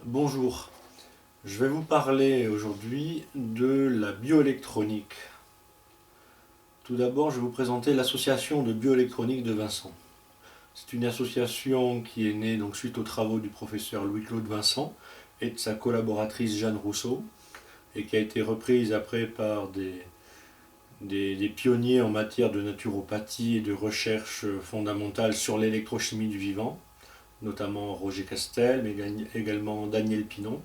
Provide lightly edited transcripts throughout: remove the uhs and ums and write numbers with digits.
Bonjour, je vais vous parler aujourd'hui de la bioélectronique. Tout d'abord, je vais vous présenter l'association de bioélectronique de Vincent. C'est une association qui est née donc suite aux travaux du professeur Louis-Claude Vincent et de sa collaboratrice Jeanne Rousseau et qui a été reprise après par des pionniers en matière de naturopathie et de recherche fondamentale sur l'électrochimie du vivant, notamment Roger Castel, mais également Daniel Pinon,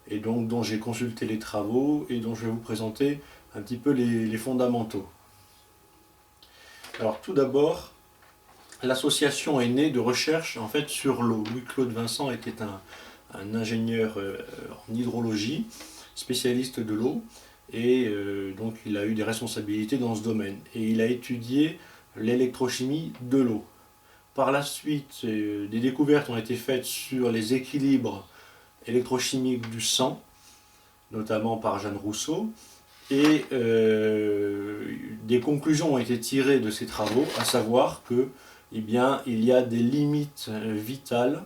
et donc dont j'ai consulté les travaux et dont je vais vous présenter un petit peu les fondamentaux. Alors tout d'abord, l'association est née de recherche en fait sur l'eau. Louis-Claude Vincent était un ingénieur en hydrologie, spécialiste de l'eau, et donc il a eu des responsabilités dans ce domaine. Et il a étudié l'électrochimie de l'eau. Par la suite, des découvertes ont été faites sur les équilibres électrochimiques du sang, notamment par Jeanne Rousseau, et des conclusions ont été tirées de ces travaux, à savoir que, eh bien, il y a des limites vitales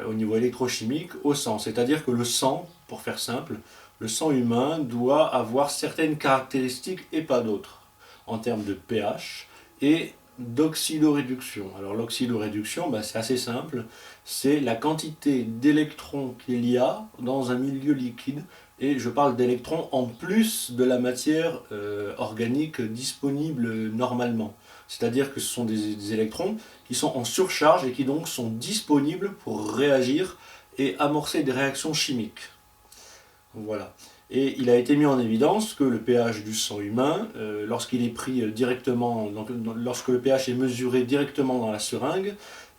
au niveau électrochimique au sang. C'est-à-dire que le sang, pour faire simple, le sang humain doit avoir certaines caractéristiques et pas d'autres, en termes de pH et d'oxydoréduction. Alors l'oxydoréduction, c'est assez simple, c'est la quantité d'électrons qu'il y a dans un milieu liquide, et je parle d'électrons en plus de la matière organique disponible normalement. C'est-à-dire que ce sont des électrons qui sont en surcharge et qui donc sont disponibles pour réagir et amorcer des réactions chimiques. Voilà. Et il a été mis en évidence que le pH du sang humain, lorsqu'il est pris directement, donc, lorsque le pH est mesuré directement dans la seringue,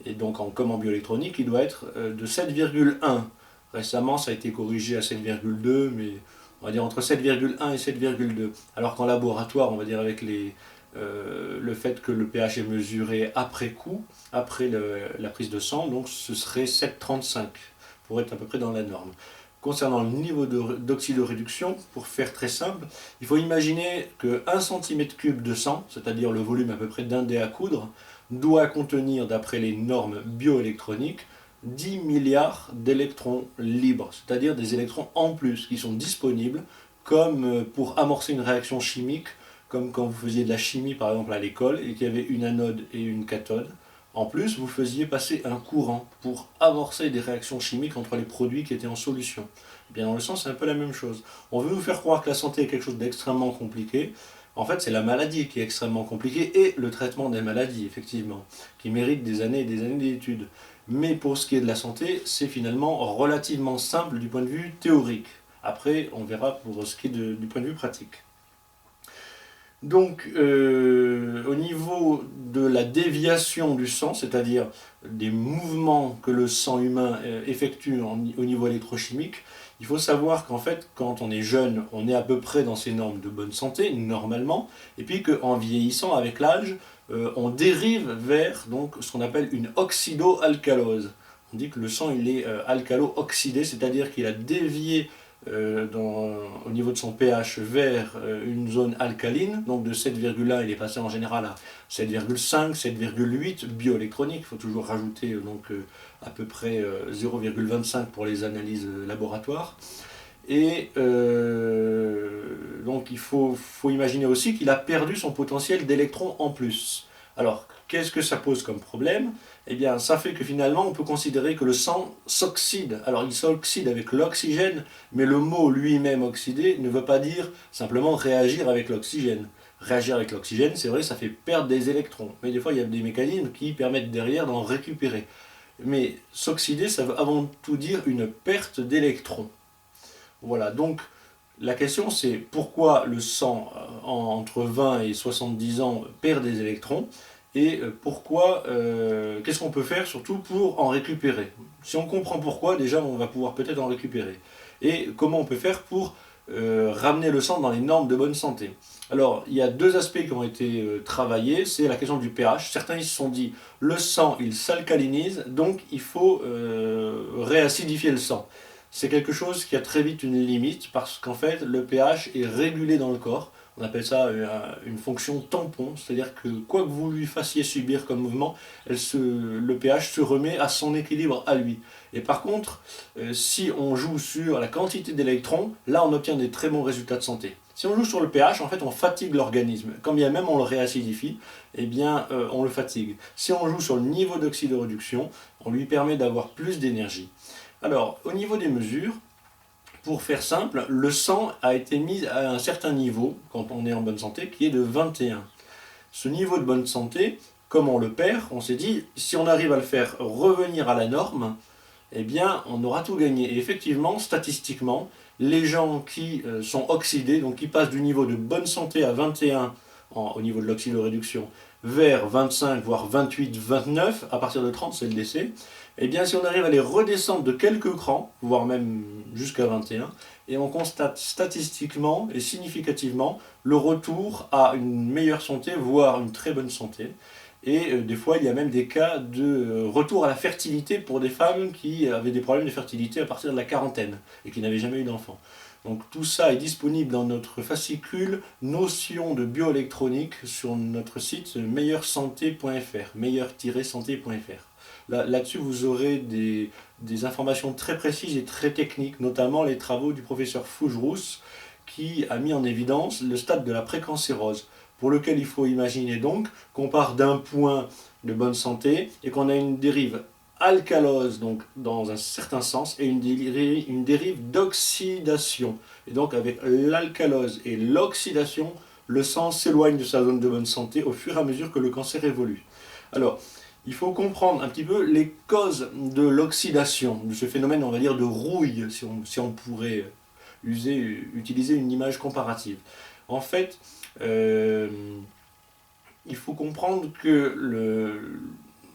et donc comme en bioélectronique, il doit être de 7,1. Récemment, ça a été corrigé à 7,2, mais on va dire entre 7,1 et 7,2. Alors qu'en laboratoire, on va dire avec le fait que le pH est mesuré après coup, après la prise de sang, donc ce serait 7,35 pour être à peu près dans la norme. Concernant le niveau d'oxydoréduction, pour faire très simple, il faut imaginer que 1 cm3 de sang, c'est-à-dire le volume à peu près d'un dé à coudre, doit contenir, d'après les normes bioélectroniques, 10 milliards d'électrons libres, c'est-à-dire des électrons en plus qui sont disponibles comme pour amorcer une réaction chimique, comme quand vous faisiez de la chimie par exemple à l'école et qu'il y avait une anode et une cathode. En plus, vous faisiez passer un courant pour amorcer des réactions chimiques entre les produits qui étaient en solution. Eh bien, dans le sens, c'est un peu la même chose. On veut nous faire croire que la santé est quelque chose d'extrêmement compliqué. En fait, c'est la maladie qui est extrêmement compliquée et le traitement des maladies, effectivement, qui mérite des années et des années d'études. Mais pour ce qui est de la santé, c'est finalement relativement simple du point de vue théorique. Après, on verra pour ce qui est du point de vue pratique. Donc, au niveau de la déviation du sang, c'est-à-dire des mouvements que le sang humain effectue au niveau électrochimique, il faut savoir qu'en fait, quand on est jeune, on est à peu près dans ces normes de bonne santé, normalement, et puis qu'en vieillissant, avec l'âge, on dérive vers donc, ce qu'on appelle une oxydoalcalose. On dit que le sang il est alcalo-oxydé, c'est-à-dire qu'il a dévié au niveau de son pH vers une zone alcaline, donc de 7,1 il est passé en général à 7,5, 7,8 bioélectronique, il faut toujours rajouter à peu près 0,25 pour les analyses laboratoires. Et donc il faut imaginer aussi qu'il a perdu son potentiel d'électrons en plus. Alors, qu'est-ce que ça pose comme problème? Eh bien, ça fait que finalement, on peut considérer que le sang s'oxyde. Alors, il s'oxyde avec l'oxygène, mais le mot lui-même oxydé ne veut pas dire simplement réagir avec l'oxygène. Réagir avec l'oxygène, c'est vrai, ça fait perdre des électrons. Mais des fois, il y a des mécanismes qui permettent derrière d'en récupérer. Mais s'oxyder, ça veut avant tout dire une perte d'électrons. Voilà, donc la question c'est pourquoi le sang entre 20 et 70 ans perd des électrons et qu'est-ce qu'on peut faire surtout pour en récupérer. Si on comprend pourquoi, déjà on va pouvoir peut-être en récupérer. Et comment on peut faire pour ramener le sang dans les normes de bonne santé. Alors, il y a deux aspects qui ont été travaillés, c'est la question du pH. Certains ils se sont dit, le sang il s'alcalinise, donc il faut réacidifier le sang. C'est quelque chose qui a très vite une limite parce qu'en fait le pH est régulé dans le corps. On appelle ça une fonction tampon, c'est-à-dire que quoi que vous lui fassiez subir comme mouvement, le pH se remet à son équilibre à lui. Et par contre, si on joue sur la quantité d'électrons, là on obtient des très bons résultats de santé. Si on joue sur le pH, en fait on fatigue l'organisme. Quand bien même on le réacidifie, eh bien on le fatigue. Si on joue sur le niveau d'oxydoréduction, on lui permet d'avoir plus d'énergie. Alors, au niveau des mesures, pour faire simple, le sang a été mis à un certain niveau, quand on est en bonne santé, qui est de 21. Ce niveau de bonne santé, comme on le perd, on s'est dit, si on arrive à le faire revenir à la norme, eh bien, on aura tout gagné. Et effectivement, statistiquement, les gens qui sont oxydés, donc qui passent du niveau de bonne santé à 21 au niveau de l'oxydoréduction, vers 25, voire 28, 29, à partir de 30, c'est le décès, eh bien, si on arrive à les redescendre de quelques crans, voire même jusqu'à 21, et on constate statistiquement et significativement le retour à une meilleure santé, voire une très bonne santé. Et des fois, il y a même des cas de retour à la fertilité pour des femmes qui avaient des problèmes de fertilité à partir de la quarantaine et qui n'avaient jamais eu d'enfant. Donc tout ça est disponible dans notre fascicule Notions de bioélectronique sur notre site meilleursanté.fr, meilleur-santé.fr. Là-dessus, vous aurez des informations très précises et très techniques, notamment les travaux du professeur Fougerousse, qui a mis en évidence le stade de la précancérose, pour lequel il faut imaginer donc qu'on part d'un point de bonne santé et qu'on a une dérive alcalose, donc dans un certain sens, et une dérive d'oxydation. Et donc avec l'alcalose et l'oxydation, le sang s'éloigne de sa zone de bonne santé au fur et à mesure que le cancer évolue. Alors, il faut comprendre un petit peu les causes de l'oxydation, de ce phénomène, on va dire, de rouille, si on pourrait utiliser une image comparative. En fait, il faut comprendre que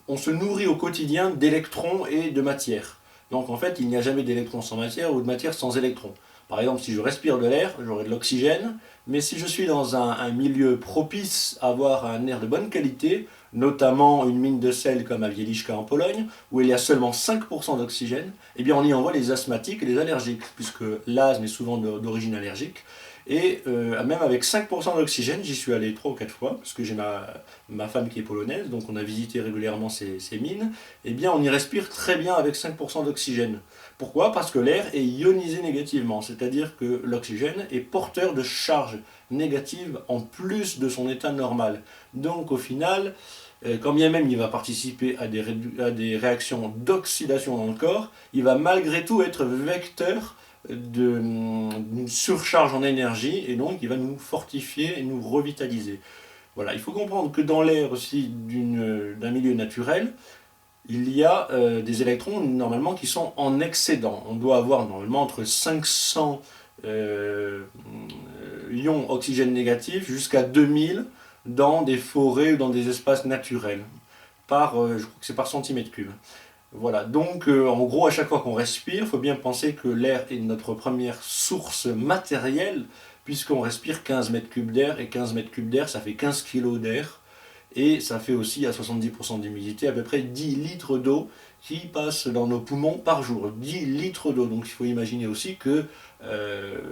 on se nourrit au quotidien d'électrons et de matière. Donc en fait, il n'y a jamais d'électrons sans matière ou de matière sans électrons. Par exemple, si je respire de l'air, j'aurai de l'oxygène, mais si je suis dans un milieu propice à avoir un air de bonne qualité, notamment une mine de sel comme à Wieliczka en Pologne, où il y a seulement 5% d'oxygène, eh bien on y envoie les asthmatiques et les allergiques, puisque l'asthme est souvent d'origine allergique. Et même avec 5% d'oxygène, j'y suis allé 3 ou 4 fois, parce que j'ai ma femme qui est polonaise, donc on a visité régulièrement ces mines, eh bien on y respire très bien avec 5% d'oxygène. Pourquoi? Parce que l'air est ionisé négativement, c'est-à-dire que l'oxygène est porteur de charges négatives en plus de son état normal. Donc au final, quand bien même il va participer à des réactions d'oxydation dans le corps, il va malgré tout être vecteur d'une surcharge en énergie et donc il va nous fortifier et nous revitaliser. Voilà, il faut comprendre que dans l'air aussi d'un milieu naturel, il y a des électrons normalement qui sont en excédent. On doit avoir normalement entre 500 ions oxygène négatif jusqu'à 2000 dans des forêts ou dans des espaces naturels, je crois que c'est par centimètre cube. Voilà, donc en gros, à chaque fois qu'on respire, il faut bien penser que l'air est notre première source matérielle, puisqu'on respire 15 mètres cubes d'air, et 15 mètres cubes d'air, ça fait 15 kilos d'air, et ça fait aussi à 70% d'humidité à peu près 10 litres d'eau qui passent dans nos poumons par jour. 10 litres d'eau, donc il faut imaginer aussi que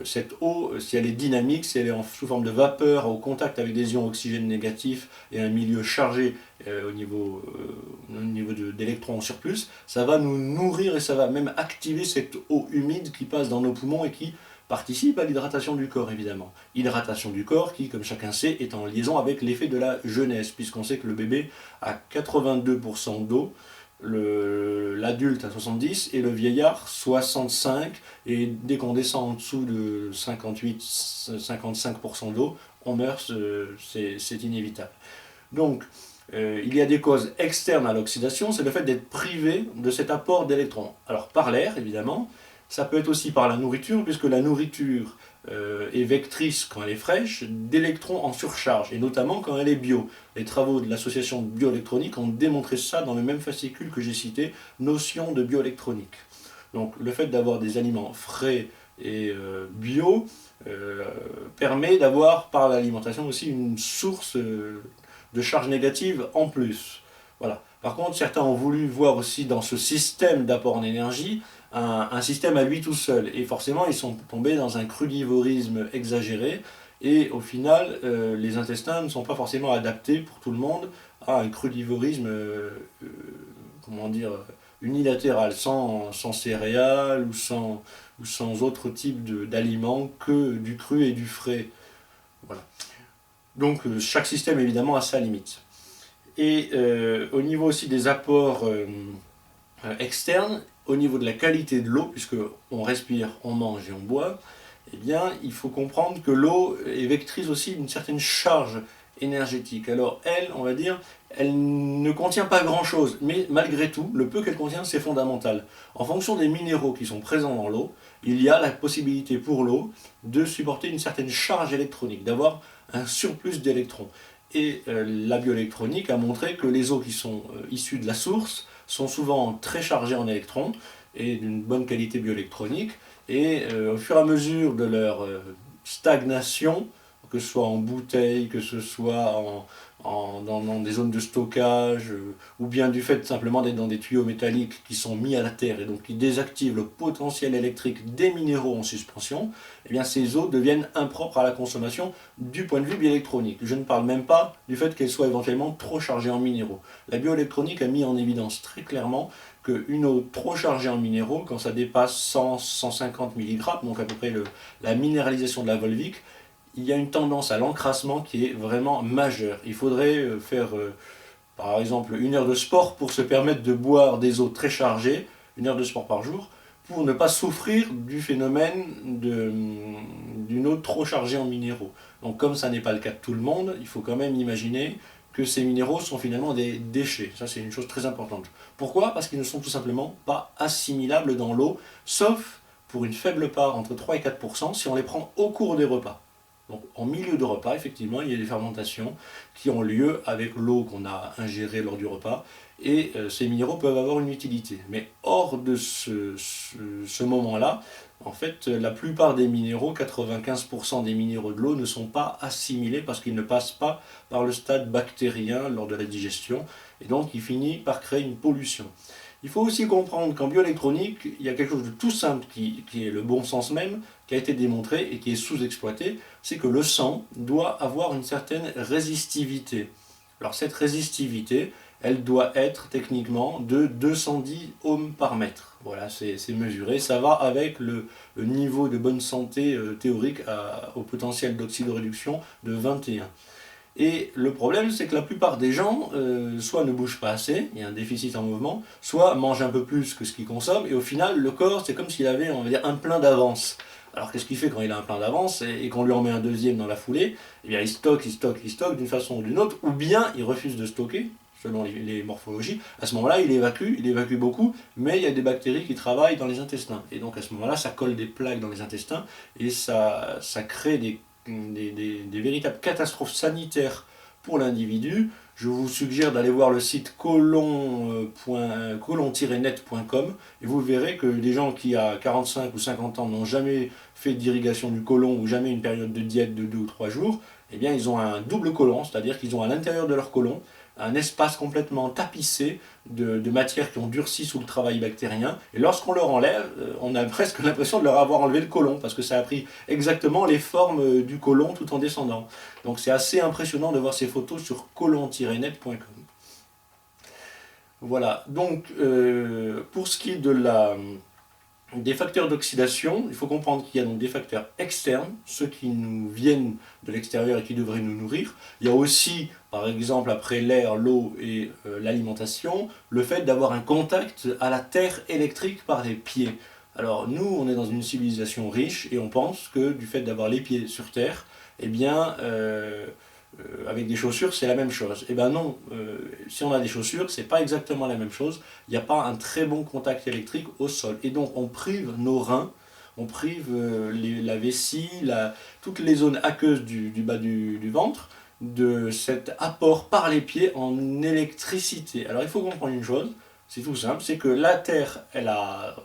cette eau, si elle est dynamique, si elle est sous forme de vapeur, au contact avec des ions oxygène négatifs et un milieu chargé au niveau d'électrons en surplus, ça va nous nourrir et ça va même activer cette eau humide qui passe dans nos poumons et qui participe à l'hydratation du corps évidemment. Hydratation du corps qui, comme chacun sait, est en liaison avec l'effet de la jeunesse, puisqu'on sait que le bébé a 82% d'eau, l'adulte à 70% et le vieillard 65%, et dès qu'on descend en dessous de 58-55% d'eau, on meurt, c'est inévitable. Donc, il y a des causes externes à l'oxydation, c'est le fait d'être privé de cet apport d'électrons. Alors par l'air évidemment, ça peut être aussi par la nourriture, puisque la nourriture est vectrice quand elle est fraîche d'électrons en surcharge, et notamment quand elle est bio. Les travaux de l'association bioélectronique ont démontré ça dans le même fascicule que j'ai cité, Notions de bioélectronique. Donc le fait d'avoir des aliments frais et bio permet d'avoir par l'alimentation aussi une source de charge négative en plus. Voilà. Par contre, certains ont voulu voir aussi dans ce système d'apport en énergie un système à lui tout seul. Et forcément, ils sont tombés dans un crudivorisme exagéré. et au final, les intestins ne sont pas forcément adaptés pour tout le monde à un crudivorisme, comment dire, unilatéral, sans céréales ou sans autre type d'aliments que du cru et du frais. Voilà. Donc chaque système évidemment a sa limite. Et au niveau aussi des apports externes, au niveau de la qualité de l'eau, puisque on respire, on mange et on boit, eh bien, il faut comprendre que l'eau est vectrice aussi d'une certaine charge énergétique. Alors elle, on va dire, elle ne contient pas grand-chose, mais malgré tout, le peu qu'elle contient, c'est fondamental. En fonction des minéraux qui sont présents dans l'eau, il y a la possibilité pour l'eau de supporter une certaine charge électronique, d'avoir un surplus d'électrons. Et la bioélectronique a montré que les eaux qui sont issues de la source sont souvent très chargées en électrons et d'une bonne qualité bioélectronique. Et au fur et à mesure de leur stagnation, que ce soit en bouteille, que ce soit dans des zones de stockage, ou bien du fait simplement d'être dans des tuyaux métalliques qui sont mis à la terre et donc qui désactivent le potentiel électrique des minéraux en suspension, eh bien ces eaux deviennent impropres à la consommation du point de vue bioélectronique. Je ne parle même pas du fait qu'elles soient éventuellement trop chargées en minéraux. La bioélectronique a mis en évidence très clairement qu'une eau trop chargée en minéraux, quand ça dépasse 100-150 mg, donc à peu près la minéralisation de la Volvic, il y a une tendance à l'encrassement qui est vraiment majeure. Il faudrait faire, par exemple, 1 heure de sport pour se permettre de boire des eaux très chargées, 1 heure de sport par jour, pour ne pas souffrir du phénomène d'une eau trop chargée en minéraux. Donc comme ça n'est pas le cas de tout le monde, il faut quand même imaginer que ces minéraux sont finalement des déchets. Ça, c'est une chose très importante. Pourquoi? Parce qu'ils ne sont tout simplement pas assimilables dans l'eau, sauf pour une faible part, entre 3 et 4%, si on les prend au cours des repas. Donc en milieu de repas, effectivement, il y a des fermentations qui ont lieu avec l'eau qu'on a ingérée lors du repas, et ces minéraux peuvent avoir une utilité. Mais hors de ce moment-là, en fait, la plupart des minéraux, 95% des minéraux de l'eau, ne sont pas assimilés parce qu'ils ne passent pas par le stade bactérien lors de la digestion, et donc il finit par créer une pollution. Il faut aussi comprendre qu'en bioélectronique, il y a quelque chose de tout simple qui est le bon sens même, qui a été démontré et qui est sous-exploité, c'est que le sang doit avoir une certaine résistivité. Alors cette résistivité, elle doit être techniquement de 210 ohms par mètre. Voilà, c'est mesuré. Ça va avec le niveau de bonne santé théorique au potentiel d'oxydoréduction de 21. Et le problème, c'est que la plupart des gens, soit ne bougent pas assez, il y a un déficit en mouvement, soit mangent un peu plus que ce qu'ils consomment, et au final, le corps, c'est comme s'il avait, on va dire, un plein d'avance. Alors qu'est-ce qu'il fait quand il a un plein d'avance et qu'on lui en met un deuxième dans la foulée? Eh bien, il stocke d'une façon ou d'une autre, ou bien il refuse de stocker, selon les morphologies. À ce moment-là, il évacue beaucoup, mais il y a des bactéries qui travaillent dans les intestins. Et donc à ce moment-là, ça colle des plaques dans les intestins, et ça crée des véritables catastrophes sanitaires pour l'individu. Je vous suggère d'aller voir le site colon-net.com et vous verrez que des gens qui à 45 ou 50 ans n'ont jamais fait d'irrigation du côlon ou jamais une période de diète de 2 ou 3 jours, eh bien ils ont un double côlon, c'est-à-dire qu'ils ont à l'intérieur de leur côlon un espace complètement tapissé de matières qui ont durci sous le travail bactérien. Et lorsqu'on leur enlève, on a presque l'impression de leur avoir enlevé le côlon, parce que ça a pris exactement les formes du côlon tout en descendant. Donc c'est assez impressionnant de voir ces photos sur colon-net.com. Voilà, donc pour ce qui est des facteurs d'oxydation, il faut comprendre qu'il y a donc des facteurs externes, ceux qui nous viennent de l'extérieur et qui devraient nous nourrir. Il y a aussi, par exemple, après l'air, l'eau et l'alimentation, le fait d'avoir un contact à la terre électrique par les pieds. Alors nous, on est dans une civilisation riche et on pense que du fait d'avoir les pieds sur terre, eh bien, avec des chaussures, c'est la même chose. Eh bien non, si on a des chaussures, c'est pas exactement la même chose. Il n'y a pas un très bon contact électrique au sol. Et donc on prive nos reins, on prive la vessie, toutes les zones aqueuses du bas du ventre, de cet apport par les pieds en électricité. Alors il faut comprendre une chose, c'est tout simple, c'est que la Terre, elle a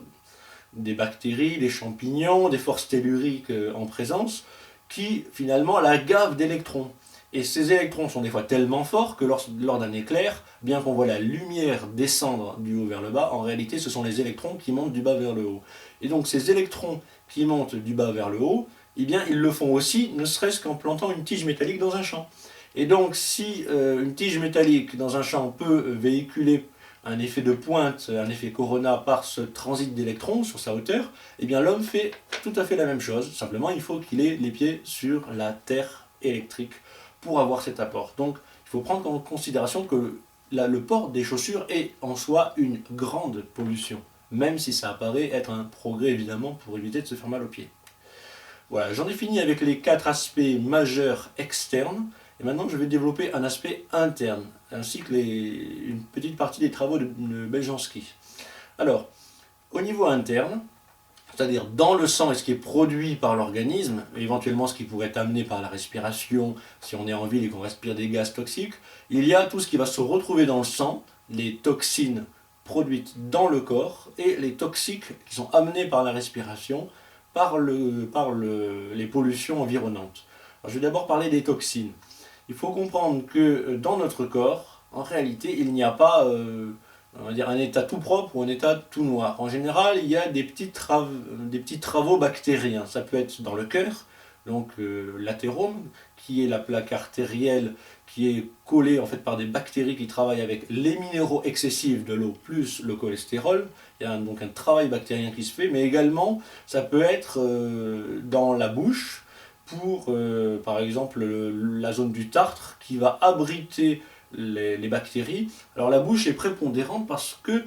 des bactéries, des champignons, des forces telluriques en présence, qui finalement la gavent d'électrons. Et ces électrons sont des fois tellement forts que lors d'un éclair, bien qu'on voit la lumière descendre du haut vers le bas, en réalité ce sont les électrons qui montent du bas vers le haut. Et donc ces électrons qui montent du bas vers le haut, eh bien ils le font aussi, ne serait-ce qu'en plantant une tige métallique dans un champ. Et donc si une tige métallique dans un champ peut véhiculer un effet de pointe, un effet corona par ce transit d'électrons sur sa hauteur, eh bien l'homme fait tout à fait la même chose. Simplement, il faut qu'il ait les pieds sur la terre électrique pour avoir cet apport. Donc, il faut prendre en considération que le port des chaussures est en soi une grande pollution, même si ça apparaît être un progrès évidemment pour éviter de se faire mal aux pieds. Voilà, j'en ai fini avec les 4 aspects majeurs externes. Et maintenant, je vais développer un aspect interne, ainsi que une petite partie des travaux de Beljanski. Alors, au niveau interne, c'est-à-dire dans le sang et ce qui est produit par l'organisme, éventuellement ce qui pourrait être amené par la respiration, si on est en ville et qu'on respire des gaz toxiques, il y a tout ce qui va se retrouver dans le sang, les toxines produites dans le corps et les toxiques qui sont amenés par la respiration, par les pollutions environnantes. Alors, je vais d'abord parler des toxines. Il faut comprendre que dans notre corps, en réalité, il n'y a pas on va dire un état tout propre ou un état tout noir. En général, il y a des petits travaux bactériens. Ça peut être dans le cœur, donc l'athérome, qui est la plaque artérielle qui est collée en fait par des bactéries qui travaillent avec les minéraux excessifs de l'eau plus le cholestérol. Il y a donc un travail bactérien qui se fait, mais également ça peut être dans la bouche pour par exemple la zone du tartre qui va abriter les bactéries. Alors la bouche est prépondérante parce que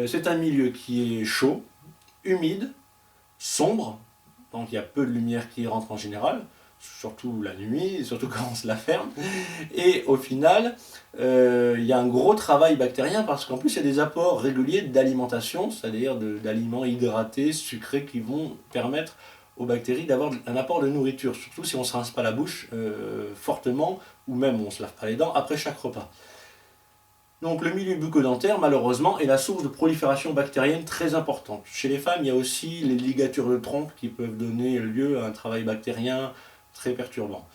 c'est un milieu qui est chaud, humide, sombre, donc il y a peu de lumière qui rentre en général, surtout la nuit, surtout quand on se la ferme, et au final, il y a un gros travail bactérien parce qu'en plus il y a des apports réguliers d'alimentation, c'est-à-dire d'aliments hydratés, sucrés qui vont permettre aux bactéries d'avoir un apport de nourriture, surtout si on ne se rince pas la bouche fortement, ou même on ne se lave pas les dents après chaque repas. Donc le milieu bucco-dentaire, malheureusement, est la source de prolifération bactérienne très importante. Chez les femmes, il y a aussi les ligatures de trompe qui peuvent donner lieu à un travail bactérien très perturbant.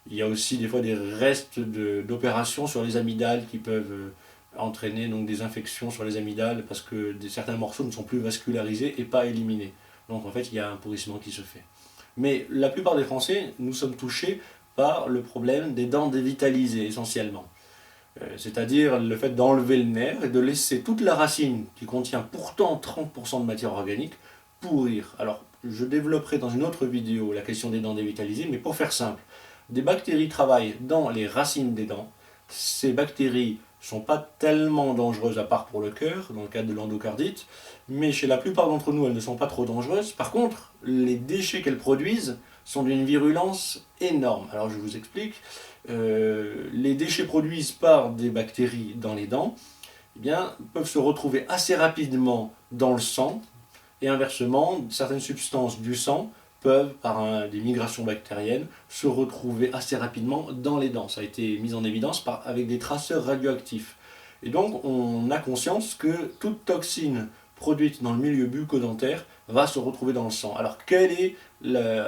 Il y a aussi des fois des restes d'opérations sur les amygdales qui peuvent entraîner donc des infections sur les amygdales parce que certains morceaux ne sont plus vascularisés et pas éliminés. Donc en fait, il y a un pourrissement qui se fait. Mais la plupart des Français, nous sommes touchés par le problème des dents dévitalisées essentiellement. C'est-à-dire le fait d'enlever le nerf et de laisser toute la racine, qui contient pourtant 30% de matière organique, pourrir. Alors, je développerai dans une autre vidéo la question des dents dévitalisées, mais pour faire simple, des bactéries travaillent dans les racines des dents. Ces bactéries ne sont pas tellement dangereuses à part pour le cœur, dans le cadre de l'endocardite, mais chez la plupart d'entre nous, elles ne sont pas trop dangereuses. Par contre, les déchets qu'elles produisent sont d'une virulence énorme. Alors je vous explique. Les déchets produits par des bactéries dans les dents eh bien, peuvent se retrouver assez rapidement dans le sang, et inversement, certaines substances du sang peuvent, par des migrations bactériennes, se retrouver assez rapidement dans les dents. Ça a été mis en évidence avec des traceurs radioactifs. Et donc, on a conscience que toute toxine produite dans le milieu bucco-dentaire va se retrouver dans le sang. Alors,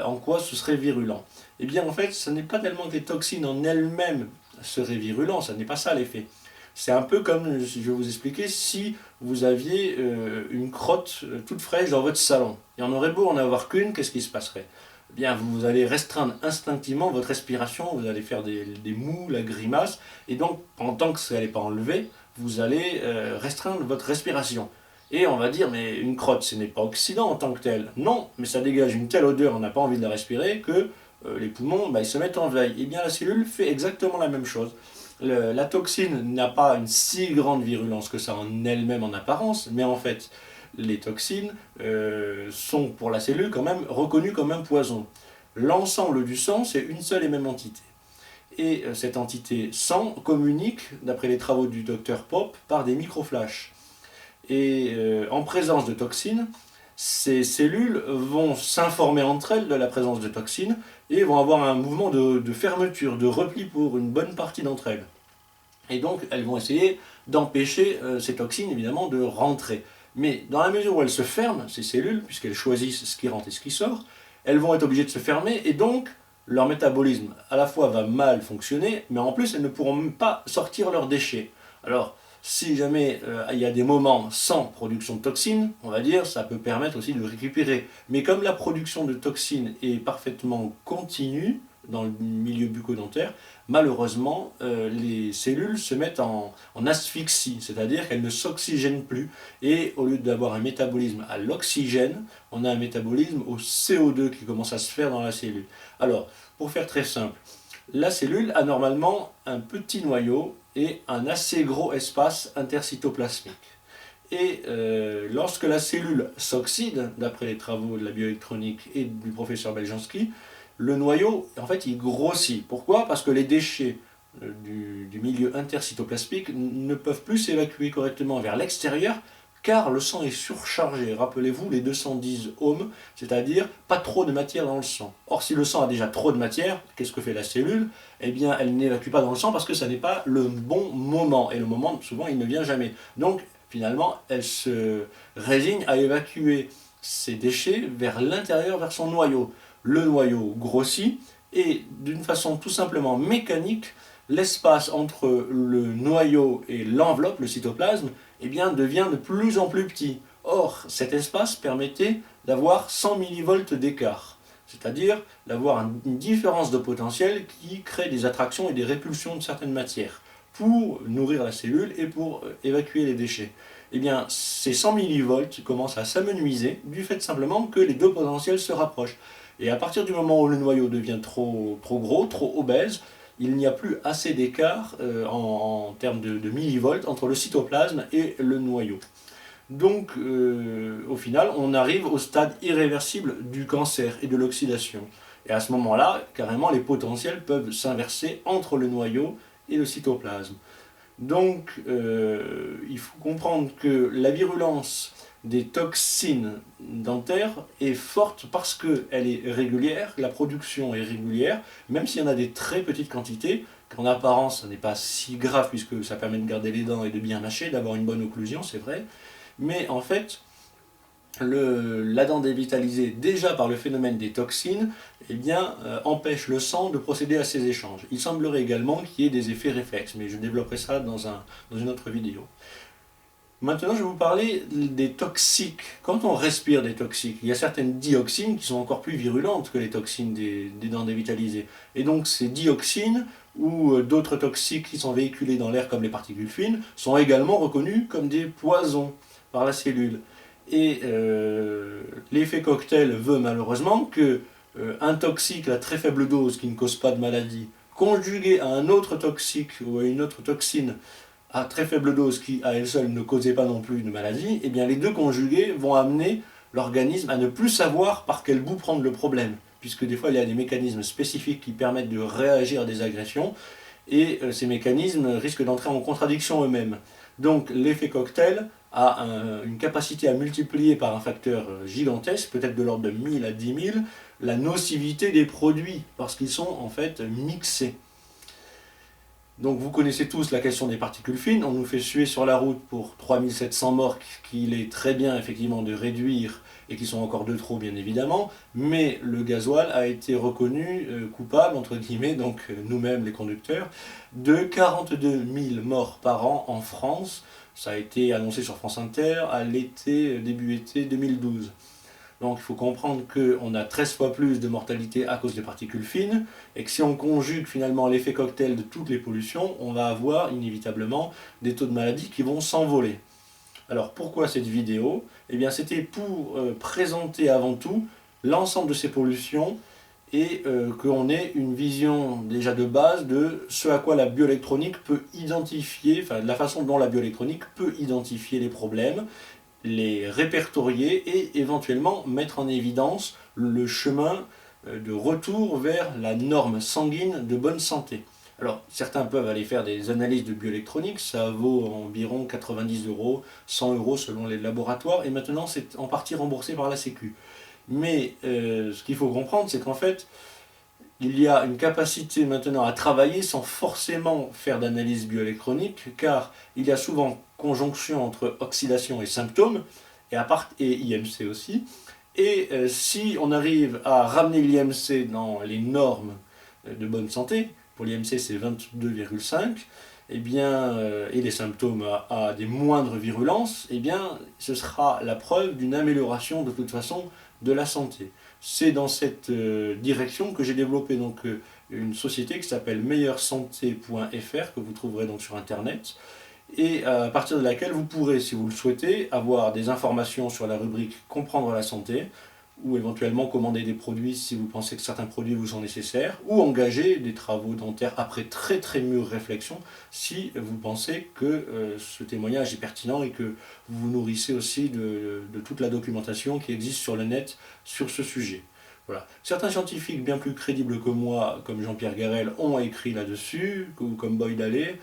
en quoi ce serait virulent? Eh bien, en fait, ce n'est pas tellement que les toxines en elles-mêmes seraient virulentes, ce n'est pas ça l'effet. C'est un peu comme, je vais vous expliquer, si vous aviez une crotte toute fraîche dans votre salon. Il y en aurait beau en avoir qu'une, qu'est-ce qui se passerait? Eh bien, vous allez restreindre instinctivement votre respiration, vous allez faire des mous, la grimace, et donc, pendant tant que ça n'est pas enlevé, vous allez restreindre votre respiration. Et on va dire, mais une crotte, ce n'est pas oxydant en tant que tel. Non, mais ça dégage une telle odeur, on n'a pas envie de la respirer, que les poumons, ils se mettent en veille. Et bien, la cellule fait exactement la même chose. La toxine n'a pas une si grande virulence que ça en elle-même en apparence, mais en fait, les toxines sont pour la cellule quand même reconnues comme un poison. L'ensemble du sang, c'est une seule et même entité. Et cette entité sang communique, d'après les travaux du docteur Pope, par des microflashs. Et en présence de toxines, ces cellules vont s'informer entre elles de la présence de toxines et vont avoir un mouvement de fermeture, de repli pour une bonne partie d'entre elles. Et donc elles vont essayer d'empêcher ces toxines évidemment de rentrer. Mais dans la mesure où elles se ferment, ces cellules, puisqu'elles choisissent ce qui rentre et ce qui sort, elles vont être obligées de se fermer et donc leur métabolisme à la fois va mal fonctionner, mais en plus elles ne pourront même pas sortir leurs déchets. Alors si jamais il y a des moments sans production de toxines, on va dire, ça peut permettre aussi de récupérer. Mais comme la production de toxines est parfaitement continue dans le milieu bucco-dentaire, malheureusement, les cellules se mettent en asphyxie, c'est-à-dire qu'elles ne s'oxygènent plus. Et au lieu d'avoir un métabolisme à l'oxygène, on a un métabolisme au CO2 qui commence à se faire dans la cellule. Alors, pour faire très simple, la cellule a normalement un petit noyau et un assez gros espace intercytoplasmique. Et lorsque la cellule s'oxyde, d'après les travaux de la bioélectronique et du professeur Beljanski, le noyau, en fait, il grossit. Pourquoi? Parce que les déchets du milieu intercytoplasmique ne peuvent plus s'évacuer correctement vers l'extérieur, car le sang est surchargé. Rappelez-vous les 210 ohms, c'est-à-dire pas trop de matière dans le sang. Or, si le sang a déjà trop de matière, qu'est-ce que fait la cellule? Eh bien, elle n'évacue pas dans le sang parce que ça n'est pas le bon moment. Et le moment, souvent, il ne vient jamais. Donc, finalement, elle se résigne à évacuer ses déchets vers l'intérieur, vers son noyau. Le noyau grossit et d'une façon tout simplement mécanique, l'espace entre le noyau et l'enveloppe, le cytoplasme, eh bien, devient de plus en plus petit. Or, cet espace permettait d'avoir 100 millivolts d'écart, c'est-à-dire d'avoir une différence de potentiel qui crée des attractions et des répulsions de certaines matières pour nourrir la cellule et pour évacuer les déchets. Eh bien, ces 100 millivolts commencent à s'amenuiser du fait simplement que les deux potentiels se rapprochent. Et à partir du moment où le noyau devient trop gros, trop obèse, il n'y a plus assez d'écart en termes de millivolts entre le cytoplasme et le noyau. Donc, au final, on arrive au stade irréversible du cancer et de l'oxydation. Et à ce moment-là, carrément, les potentiels peuvent s'inverser entre le noyau et le cytoplasme. Donc, il faut comprendre que la virulence des toxines dentaires est forte parce qu'elle est régulière, la production est régulière, même s'il y en a des très petites quantités, qu'en apparence, ça n'est pas si grave puisque ça permet de garder les dents et de bien mâcher, d'avoir une bonne occlusion, c'est vrai. Mais en fait, la dent dévitalisée, déjà par le phénomène des toxines, eh bien, empêche le sang de procéder à ces échanges. Il semblerait également qu'il y ait des effets réflexes, mais je développerai ça dans une autre vidéo. Maintenant, je vais vous parler des toxiques. Quand on respire des toxiques, il y a certaines dioxines qui sont encore plus virulentes que les toxines des dents dévitalisées. Et donc, ces dioxines ou d'autres toxiques qui sont véhiculés dans l'air comme les particules fines sont également reconnus comme des poisons par la cellule. Et l'effet cocktail veut malheureusement que un toxique à très faible dose qui ne cause pas de maladie, conjugué à un autre toxique ou à une autre toxine à très faible dose qui à elle seule ne causait pas non plus de maladie, eh bien les deux conjugués vont amener l'organisme à ne plus savoir par quel bout prendre le problème, puisque des fois il y a des mécanismes spécifiques qui permettent de réagir à des agressions, et ces mécanismes risquent d'entrer en contradiction eux-mêmes. Donc l'effet cocktail a une capacité à multiplier par un facteur gigantesque, peut-être de l'ordre de 1000 à 10 000, la nocivité des produits, parce qu'ils sont en fait mixés. Donc vous connaissez tous la question des particules fines, on nous fait suer sur la route pour 3700 morts qu'il est très bien effectivement de réduire et qui sont encore de trop bien évidemment, mais le gasoil a été reconnu coupable, entre guillemets, donc nous-mêmes les conducteurs, de 42 000 morts par an en France. Ça a été annoncé sur France Inter à l'été, début été 2012. Donc il faut comprendre qu'on a 13 fois plus de mortalité à cause des particules fines, et que si on conjugue finalement l'effet cocktail de toutes les pollutions, on va avoir inévitablement des taux de maladie qui vont s'envoler. Alors pourquoi cette vidéo? Eh bien c'était pour présenter avant tout l'ensemble de ces pollutions et qu'on ait une vision déjà de base de ce à quoi la bioélectronique peut identifier, enfin la façon dont la bioélectronique peut identifier les problèmes, les répertorier et éventuellement mettre en évidence le chemin de retour vers la norme sanguine de bonne santé. Alors certains peuvent aller faire des analyses de bioélectronique, ça vaut environ 90 €, 100 € selon les laboratoires, et maintenant c'est en partie remboursé par la Sécu. Mais ce qu'il faut comprendre, c'est qu'en fait, il y a une capacité maintenant à travailler sans forcément faire d'analyse bioélectronique, car il y a souvent conjonction entre oxydation et symptômes, et IMC aussi. Et si on arrive à ramener l'IMC dans les normes de bonne santé, pour l'IMC c'est 22,5, eh bien, et les symptômes à des moindres virulences, eh bien, ce sera la preuve d'une amélioration de toute façon de la santé. C'est dans cette direction que j'ai développé donc une société qui s'appelle meilleuresanté.fr, que vous trouverez donc sur internet, et à partir de laquelle vous pourrez, si vous le souhaitez, avoir des informations sur la rubrique Comprendre la santé, ou éventuellement commander des produits si vous pensez que certains produits vous sont nécessaires, ou engager des travaux dentaires après très très mûre réflexion si vous pensez que ce témoignage est pertinent et que vous vous nourrissez aussi de toute la documentation qui existe sur le net sur ce sujet. Voilà. Certains scientifiques bien plus crédibles que moi, comme Jean-Pierre Garel, ont écrit là-dessus, ou comme Boyd Halley.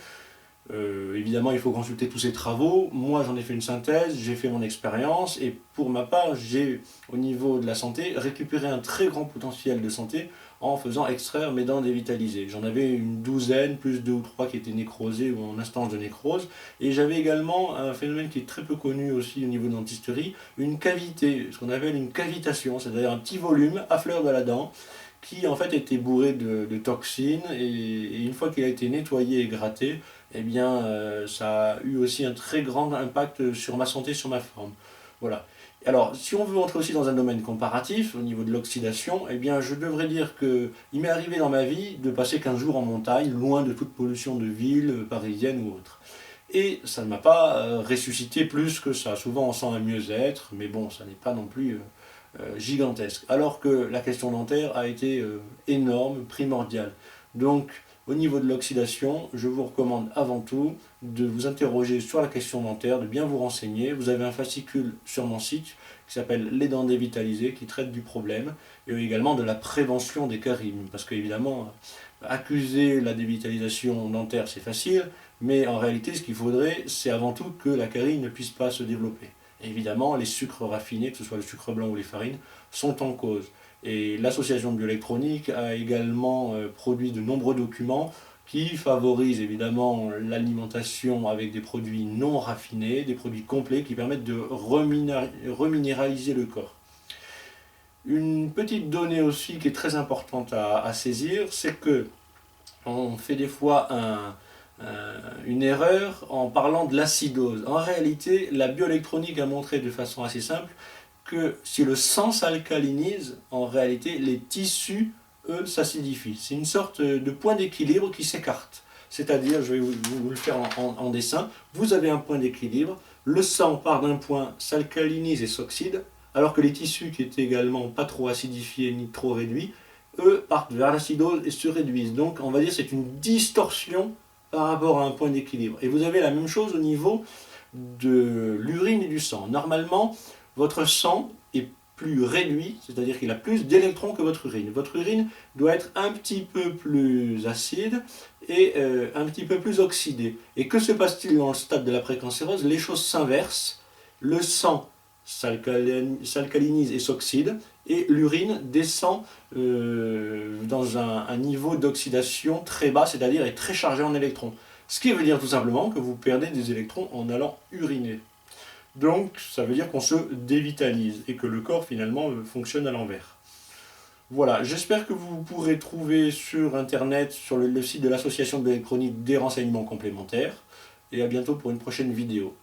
Évidemment, il faut consulter tous ces travaux. Moi, j'en ai fait une synthèse, j'ai fait mon expérience, et pour ma part, j'ai, au niveau de la santé, récupéré un très grand potentiel de santé en faisant extraire mes dents dévitalisées. J'en avais une douzaine, plus 2 ou 3 qui étaient nécrosées ou en instance de nécrose, et j'avais également un phénomène qui est très peu connu aussi au niveau de dentisterie, une cavité, ce qu'on appelle une cavitation, c'est-à-dire un petit volume à fleur de la dent, qui en fait était bourré de toxines, et une fois qu'il a été nettoyé et gratté, eh bien, ça a eu aussi un très grand impact sur ma santé, sur ma forme. Voilà. Alors, si on veut entrer aussi dans un domaine comparatif, au niveau de l'oxydation, eh bien, je devrais dire que il m'est arrivé dans ma vie de passer 15 jours en montagne, loin de toute pollution de ville, parisienne ou autre. Et ça ne m'a pas ressuscité plus que ça. Souvent, on sent un mieux-être, mais bon, ça n'est pas non plus gigantesque. Alors que la question dentaire a été énorme, primordiale. Donc, au niveau de l'oxydation, je vous recommande avant tout de vous interroger sur la question dentaire, de bien vous renseigner. Vous avez un fascicule sur mon site qui s'appelle Les dents dévitalisées, qui traite du problème, et également de la prévention des caries. Parce qu'évidemment, accuser la dévitalisation dentaire, c'est facile, mais en réalité, ce qu'il faudrait, c'est avant tout que la carie ne puisse pas se développer. Évidemment, les sucres raffinés, que ce soit le sucre blanc ou les farines, sont en cause. Et l'association de bioélectronique a également produit de nombreux documents qui favorisent évidemment l'alimentation avec des produits non raffinés, des produits complets qui permettent de reminéraliser le corps. Une petite donnée aussi qui est très importante à saisir, c'est que on fait des fois une erreur en parlant de l'acidose. En réalité, la bioélectronique a montré de façon assez simple que si le sang s'alcalinise, en réalité, les tissus, eux, s'acidifient. C'est une sorte de point d'équilibre qui s'écarte. C'est-à-dire, je vais vous le faire en dessin, vous avez un point d'équilibre, le sang part d'un point, s'alcalinise et s'oxyde, alors que les tissus qui étaient également pas trop acidifiés ni trop réduits, eux partent vers l'acidose et se réduisent. Donc, on va dire que c'est une distorsion par rapport à un point d'équilibre. Et vous avez la même chose au niveau de l'urine et du sang. Normalement, votre sang est plus réduit, c'est-à-dire qu'il a plus d'électrons que votre urine. Votre urine doit être un petit peu plus acide et un petit peu plus oxydée. Et que se passe-t-il dans le stade de la précancérose? Les choses s'inversent. Le sang s'alcalinise et s'oxyde, et l'urine descend dans un niveau d'oxydation très bas, c'est-à-dire est très chargé en électrons. Ce qui veut dire tout simplement que vous perdez des électrons en allant uriner. Donc ça veut dire qu'on se dévitalise et que le corps finalement fonctionne à l'envers. Voilà, j'espère que vous pourrez trouver sur internet, sur le site de l'association de bioélectronique, des renseignements complémentaires, et à bientôt pour une prochaine vidéo.